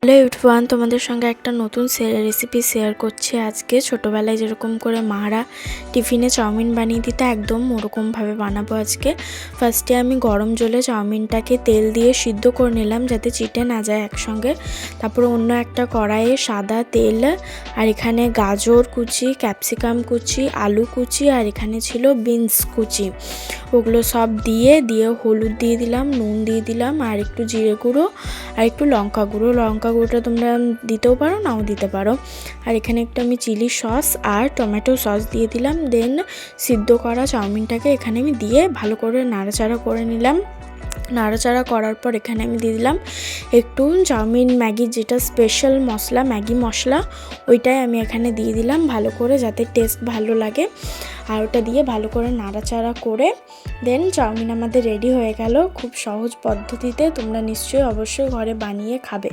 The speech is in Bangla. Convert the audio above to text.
হ্যালো এভরিওয়ান, তোমাদের সঙ্গে একটা নতুন রেসিপি শেয়ার করছি। আজকে ছোটোবেলায় যেরকম করে মারা টিফিনে চাউমিন বানিয়ে দিতে একদম ওরকমভাবে বানাবো আজকে। ফার্স্টে আমি গরম জলে চাউমিনটাকে তেল দিয়ে সিদ্ধ করে নিলাম যাতে চিটে না যায় একসঙ্গে। তারপরে অন্য একটা কড়াইয়ে সাদা তেল আর এখানে গাজর কুচি, ক্যাপসিকাম কুচি, আলু কুচি আর এখানে ছিল বিনস কুচি, ওগুলো সব দিয়ে হলুদ দিয়ে দিলাম, নুন দিয়ে দিলাম আর একটু জিরে গুঁড়ো আর একটু লঙ্কা গুঁড়োটা তোমরা দিতেও পারো, নাও দিতে পারো। আর এখানে একটু আমি চিলি সস আর টমেটো সস দিয়ে দিলাম। দেন সিদ্ধ করা চাউমিনটাকে এখানে আমি দিয়ে ভালো করে নাড়াচাড়া করে নিলাম। নাড়াচাড়া করার পর এখানে আমি দিয়ে দিলাম একটু চাউমিন ম্যাগির যেটা স্পেশাল মশলা, ম্যাগি মশলা, ওইটাই আমি এখানে দিয়ে দিলাম ভালো করে, যাতে টেস্ট ভালো লাগে। আর ওটা দিয়ে ভালো করে নাড়াচাড়া করে দেন চাউমিন আমাদের রেডি হয়ে গেল। খুব সহজ পদ্ধতিতে, তোমরা নিশ্চয়ই অবশ্যই ঘরে বানিয়ে খাবে।